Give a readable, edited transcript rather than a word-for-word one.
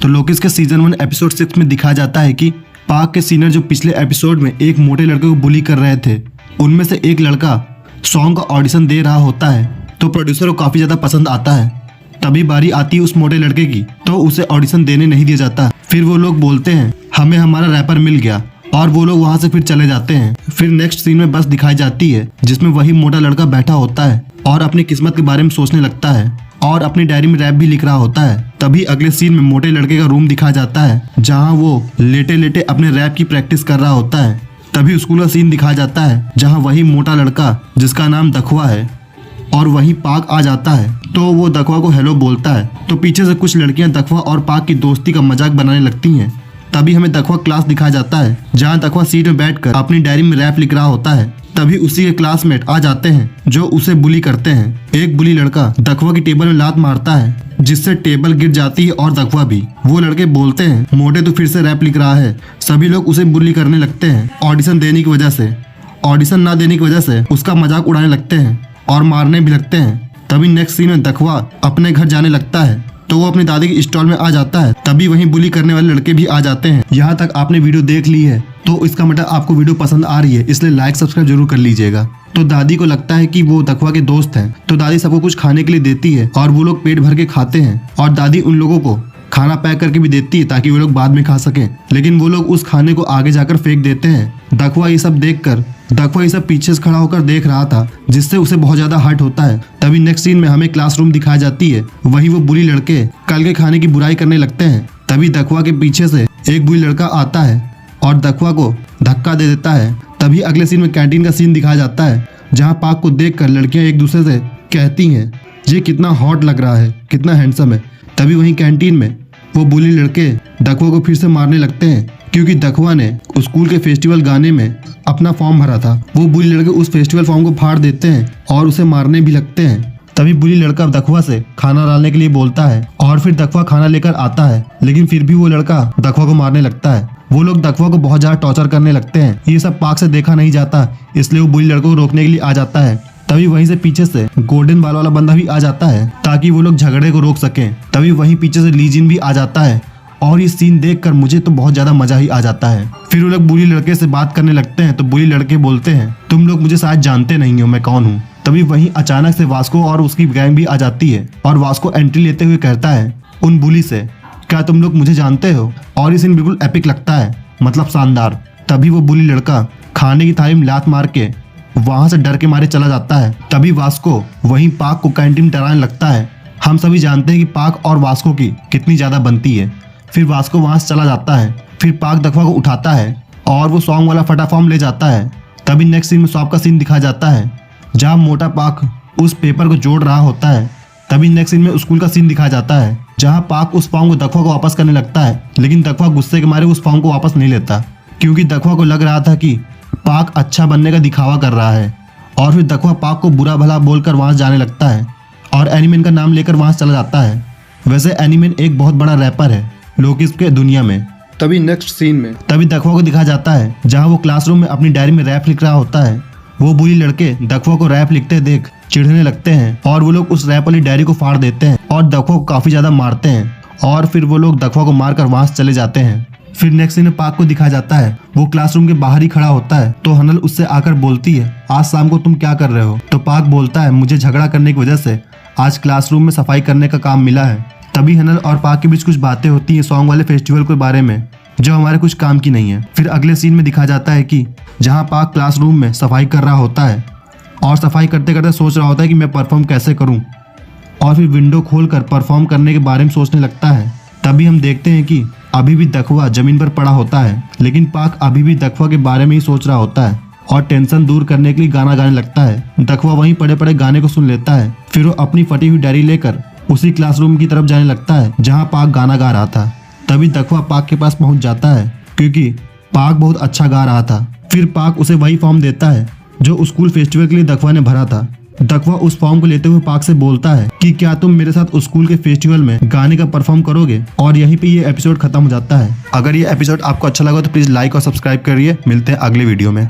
तो लोकेश के season 1 episode 6 में दिखाया जाता है कि पार्क के सीनियर जो पिछले एपिसोड में एक मोटे लड़के को बुली कर रहे थे, उनमें से एक लड़का सॉन्ग का ऑडिशन दे रहा होता है तो प्रोड्यूसर को काफी ज्यादा पसंद आता है। तभी बारी आती है उस मोटे लड़के की, तो उसे ऑडिशन देने नहीं दिया जाता। फिर वो लोग बोलते हैं हमें हमारा रैपर मिल गया और वो लोग वहां से फिर चले जाते हैं। फिर नेक्स्ट सीन में बस दिखाई जाती है जिसमें वही मोटा लड़का बैठा होता है और अपनी किस्मत के बारे में सोचने लगता है और अपनी डायरी में रैप भी लिख रहा होता है। तभी अगले सीन में मोटे लड़के का रूम दिखाया जाता है जहाँ वो लेटे लेटे अपने रैप की प्रैक्टिस कर रहा होता है। तभी स्कूल का सीन दिखाया जाता है जहाँ वही मोटा लड़का जिसका नाम दखवा है और वही पाक आ जाता है, तो वो दखवा को हेलो बोलता है। तो पीछे से कुछ लड़कियां दखवा और पाक की दोस्ती का मजाक बनाने लगती हैं। तभी हमें दखवा क्लास दिखाया जाता है जहां दखवा सीट में बैठकर अपनी डायरी में रैप लिख रहा होता है। तभी उसी के क्लासमेट आ जाते हैं जो उसे बुली करते हैं। एक बुली लड़का दखवा की टेबल में लात मारता है जिससे टेबल गिर जाती है और दखवा भी। वो लड़के बोलते हैं मोटे तो फिर से रैप लिख रहा है। सभी लोग उसे बुली करने लगते हैं ऑडिशन देने की वजह से। ऑडिशन ना देने की वजह से उसका मजाक उड़ाने लगते हैं और मारने भी लगते हैं। तभी नेक्स्ट सीन में दखवा अपने घर जाने लगता है तो वो अपनी दादी की स्टॉल में आ जाता है। तभी वहीं बुली करने वाले लड़के भी आ जाते हैं। यहाँ तक आपने वीडियो देख ली है तो इसका मतलब आपको वीडियो पसंद आ रही है, इसलिए लाइक सब्सक्राइब जरूर कर लीजिएगा। तो दादी को लगता है कि वो दखवा के दोस्त हैं, तो दादी सबको कुछ खाने के लिए देती है और वो लोग पेट भर के खाते हैं और दादी उन लोगों को खाना पैक करके भी देती है ताकि वो लोग बाद में खा सकें। लेकिन वो लोग उस खाने को आगे जाकर फेंक देते हैं। दखवा ये सब पीछे से खड़ा होकर देख रहा था जिससे उसे बहुत ज्यादा हर्ट होता है। तभी नेक्स्ट सीन में हमें क्लासरूम दिखाई जाती है। वही वो बुली लड़के कल के खाने की बुराई करने लगते हैं। तभी दखवा के पीछे से एक बुली लड़का आता है और दखवा को धक्का दे देता है। तभी अगले सीन में कैंटीन का सीन दिखाया जाता है जहाँ पाक को देखकर लड़कियां एक दूसरे से कहती हैं ये कितना हॉट लग रहा है, कितना हैंडसम है। तभी वहीं कैंटीन में वो बुली लड़के दखवा को फिर से मारने लगते हैं क्योंकि दखवा ने स्कूल के फेस्टिवल गाने में अपना फॉर्म भरा था। वो बुली लड़के उस फेस्टिवल फॉर्म को फाड़ देते हैं और उसे मारने भी लगते हैं। तभी बुली लड़का दखवा से खाना डालने के लिए बोलता है और फिर दखवा खाना लेकर आता है, लेकिन फिर भी वो लड़का दखवा को मारने लगता है। वो लोग दखवा को बहुत ज्यादा टॉर्चर करने लगते हैं। ये सब पाक से देखा नहीं जाता, इसलिए वो बुली लड़कों को रोकने के लिए आ जाता है। तभी वहीं से पीछे से गोल्डन बाल वाला बंदा भी आ जाता है ताकि वो लोग झगड़े को रोक सकें। तभी वहीं पीछे से लीजिन भी आ जाता है और ये सीन देखकर मुझे तो बहुत ज्यादा मजा ही आ जाता है। फिर वो लोग बुली लड़के से बात करने लगते हैं तो बुली लड़के बोलते हैं तुम लोग मुझे शायद जानते नहीं हो मैं कौन हूँ। तभी वहीं अचानक से वास्को और उसकी गैंग भी आ जाती है और वास्को एंट्री लेते हुए कहता है उन बुली से क्या तुम लोग मुझे जानते हो। और ये सीन बिल्कुल एपिक लगता है, मतलब शानदार। तभी वो बुली लड़का खाने की थाली में लात मार के वहां से डर के मारे चला जाता है। तभी वास्को वहीं पाक को कैंटीन डराने लगता है। हम सभी जानते हैं कि पाक और वास्को की कितनी ज्यादा बनती है। फिर वास्को वहां से चला जाता है। फिर पाक दखवा को उठाता है और वो सॉन्ग वाला फटा फॉर्म ले जाता है। तभी नेक्स्ट सीन में शॉप का सीन दिखाया जाता है जहाँ मोटा पाक उस पेपर को जोड़ रहा होता है। तभी नेक्स्ट सीन में स्कूल का सीन दिखाया जाता है जहाँ पाक उस फॉर्म को दखवा को वापस करने लगता है, लेकिन दखवा गुस्से के मारे उस फॉर्म को वापस नहीं लेता क्योंकि दखवा को लग रहा था कि पाक अच्छा बनने का दिखावा कर रहा है। और फिर दखवा पाक को बुरा भला बोलकर वहां जाने लगता है और एनिमेन का नाम लेकर वहां चला जाता है। वैसे एनिमेन एक बहुत बड़ा रैपर है लोकेश के दुनिया में। तभी नेक्स्ट सीन में दखवा को दिखाया जाता है जहां वो क्लासरूम में अपनी डायरी में रैप लिख रहा होता है। वो बुली लड़के दखवा को रैप लिखते देख चिढ़ने लगते हैं और वो लोग उस रैप वाली डायरी को फाड़ देते हैं और दखवा को काफी ज्यादा मारते हैं और फिर वो लोग दखवा को मारकर वहां से चले जाते हैं। फिर नेक्स्ट सीन में पाक को दिखाया जाता है वो क्लासरूम के बाहर ही खड़ा होता है तो हनल उससे आकर बोलती है आज शाम को तुम क्या कर रहे हो। तो पाक बोलता है मुझे झगड़ा करने की वजह से आज क्लासरूम में सफाई करने का काम मिला है। तभी हनल और पाक के बीच कुछ बातें होती है सॉन्ग वाले फेस्टिवल के बारे में जो हमारे कुछ काम की नहीं है। फिर अगले सीन में दिखाया जाता है कि जहाँ पाक क्लासरूम में सफाई कर रहा होता है और सफाई करते करते सोच रहा होता है कि मैं परफॉर्म कैसे करूँ और फिर विंडो खोलकर परफॉर्म करने के बारे में सोचने लगता है। तभी हम देखते हैं कि अभी भी दखवा जमीन पर पड़ा होता है, लेकिन पाक अभी भी दखवा के बारे में ही सोच रहा होता है और टेंशन दूर करने के लिए गाना गाने लगता है। दखवा वहीं पड़े पड़े गाने को सुन लेता है। फिर वो अपनी फटी हुई डायरी लेकर उसी क्लासरूम की तरफ जाने लगता है जहाँ पाक गाना गा रहा था। तभी दखवा पाक के पास पहुंच जाता है क्योंकि पाक बहुत अच्छा गा रहा था। फिर पाक उसे वही फॉर्म देता है जो स्कूल फेस्टिवल के लिए दखवा ने भरा था। दखवा उस फॉर्म को लेते हुए पाक से बोलता है कि क्या तुम मेरे साथ स्कूल के फेस्टिवल में गाने का परफॉर्म करोगे। और यहीं पे ये एपिसोड खत्म हो जाता है। अगर ये एपिसोड आपको अच्छा लगा तो प्लीज लाइक और सब्सक्राइब करिए। मिलते हैं अगले वीडियो में।